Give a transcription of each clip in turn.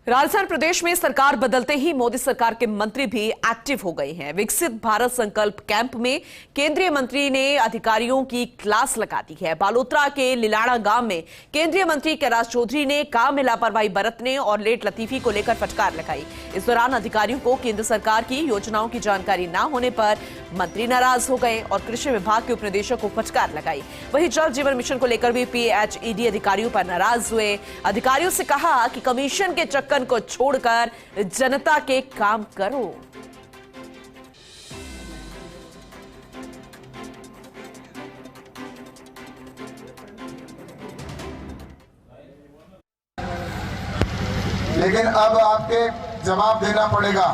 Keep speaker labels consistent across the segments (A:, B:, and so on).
A: राजस्थान प्रदेश में सरकार बदलते ही मोदी सरकार के मंत्री भी एक्टिव हो गए हैं। विकसित भारत संकल्प कैंप में केंद्रीय मंत्री ने अधिकारियों की क्लास लगा दी है। बालोतरा के लिलाड़ा गांव में केंद्रीय मंत्री कैलाश चौधरी ने काम में लापरवाही बरतने और लेट लतीफी को लेकर फटकार लगाई। इस दौरान अधिकारियों को केंद्र सरकार की योजनाओं की जानकारी न होने पर मंत्री नाराज हो गए और कृषि विभाग के उपनिदेशक को फटकार लगाई। वहीं जल जीवन मिशन को लेकर भी पीएचईडी अधिकारियों पर नाराज हुए। अधिकारियों से कहा कि कमीशन के चक्कर को छोड़कर जनता के काम करो।
B: लेकिन अब आपके जवाब देना पड़ेगा,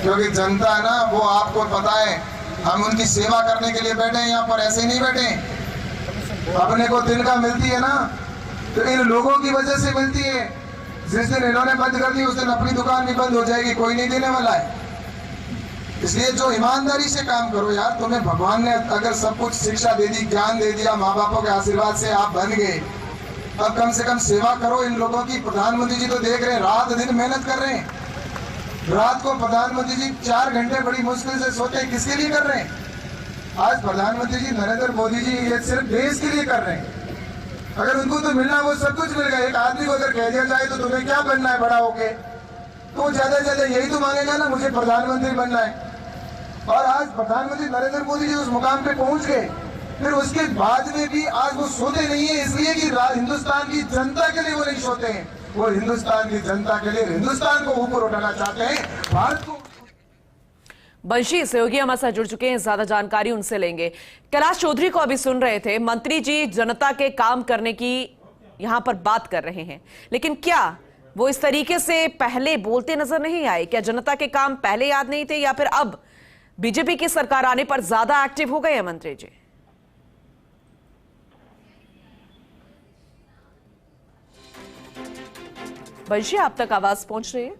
B: क्योंकि जनता है ना, वो आपको पता है हम उनकी सेवा करने के लिए बैठे हैं, यहाँ पर ऐसे ही नहीं बैठे। अपने को तिनका मिलती है ना, तो इन लोगों की वजह से मिलती है। जिस दिन इन्होंने बंद कर दी उस दिन अपनी दुकान भी बंद हो जाएगी, कोई नहीं देने वाला है। इसलिए जो ईमानदारी से काम करो यार। तुम्हें भगवान ने अगर सब कुछ शिक्षा दे दी, ज्ञान दे दिया, माँ बापों के आशीर्वाद से आप बन गए, अब कम से कम सेवा करो इन लोगों की। प्रधानमंत्री जी तो देख रहे हैं, रात दिन मेहनत कर रहे हैं। रात को प्रधानमंत्री जी 4 घंटे बड़ी मुश्किल से सोते हैं। किसके लिए कर रहे हैं? आज प्रधानमंत्री जी नरेंद्र मोदी जी ये सिर्फ देश के लिए कर रहे हैं। अगर उनको तो मिलना वो सब कुछ मिल गया। एक आदमी को अगर कह दिया जाए तो तुम्हें क्या बनना है बड़ा होके, तो ज्यादा ज्यादा यही तो मांगेगा ना, मुझे प्रधानमंत्री बनना है। और आज प्रधानमंत्री नरेंद्र मोदी जी उस मुकाम पे पहुंच गए, फिर उसके बाद में भी आज वो सोते नहीं है, इसलिए कि हिंदुस्तान की जनता के लिए वो नहीं सोते हैं। वो हिंदुस्तान की जनता के लिए हिंदुस्तान को ऊपर उठाना चाहते हैं, भारत को।
A: बंशी सहयोगी हमारे साथ जुड़ चुके हैं, ज्यादा जानकारी उनसे लेंगे। कैलाश चौधरी को अभी सुन रहे थे, मंत्री जी जनता के काम करने की यहां पर बात कर रहे हैं, लेकिन क्या वो इस तरीके से पहले बोलते नजर नहीं आए? क्या जनता के काम पहले याद नहीं थे, या फिर अब बीजेपी की सरकार आने पर ज्यादा एक्टिव हो गए हैं मंत्री जी? बंशी, आप तक आवाज पहुंच रही है?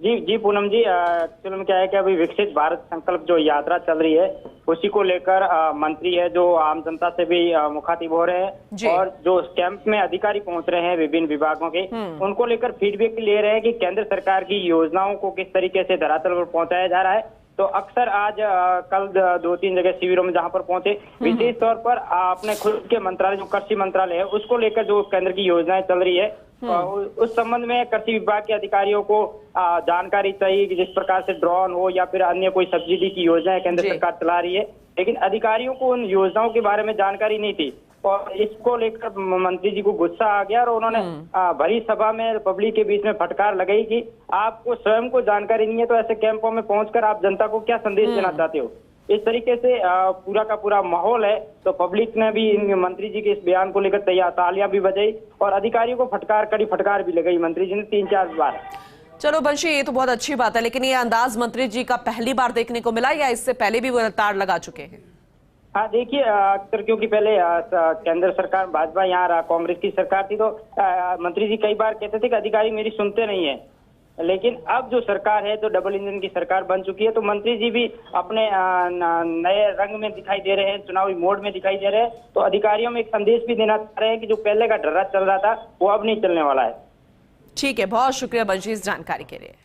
C: जी पूनम जी, एक्चुअली में क्या है कि अभी विकसित भारत संकल्प जो यात्रा चल रही है उसी को लेकर मंत्री है जो आम जनता से भी मुखातिब हो रहे हैं, और जो कैंप में अधिकारी पहुंच रहे हैं विभिन्न विभागों के, उनको लेकर फीडबैक ले रहे हैं कि केंद्र सरकार की योजनाओं को किस तरीके से धरातल पर पहुंचाया जा रहा है। तो अक्सर आज कल 2-3 जगह शिविरों में जहां पर पहुंचे, विशेष तौर पर अपने खुद के मंत्रालय जो कृषि मंत्रालय है उसको लेकर जो केंद्र की योजनाएं चल रही है उस संबंध में कृषि विभाग के अधिकारियों को जानकारी चाहिए कि जिस प्रकार से ड्रोन हो या फिर अन्य कोई सब्सिडी की योजनाएं केंद्र सरकार चला रही है, लेकिन अधिकारियों को उन योजनाओं के बारे में जानकारी नहीं थी। और इसको लेकर मंत्री जी को गुस्सा आ गया और उन्होंने भरी सभा में पब्लिक के बीच में फटकार लगाई कि आपको स्वयं को जानकारी नहीं है तो ऐसे कैंपों में पहुंचकर आप जनता को क्या संदेश देना चाहते हो। इस तरीके से पूरा का पूरा माहौल है। तो पब्लिक ने भी इन मंत्री जी के इस बयान को लेकर तालियां भी बजाई और अधिकारियों को कड़ी फटकार भी लगाई मंत्री जी ने 3-4 बार।
A: चलो बंशी, ये तो बहुत अच्छी बात है, लेकिन ये अंदाज मंत्री जी का पहली बार देखने को मिला या इससे पहले भी वो तार लगा चुके हैं?
C: हाँ देखिए, अक्सर क्योंकि पहले केंद्र सरकार भाजपा यहाँ कांग्रेस की सरकार थी, तो मंत्री जी कई बार कहते थे कि अधिकारी मेरी सुनते नहीं है, लेकिन अब जो सरकार है तो डबल इंजन की सरकार बन चुकी है। तो मंत्री जी भी अपने नए रंग में दिखाई दे रहे हैं, चुनावी मोड में दिखाई दे रहे हैं। तो अधिकारियों में एक संदेश भी देना चाह रहे हैं कि जो पहले का ढर्रा चल रहा था वो अब नहीं चलने वाला है।
A: ठीक है, बहुत शुक्रिया बंशी इस जानकारी के लिए।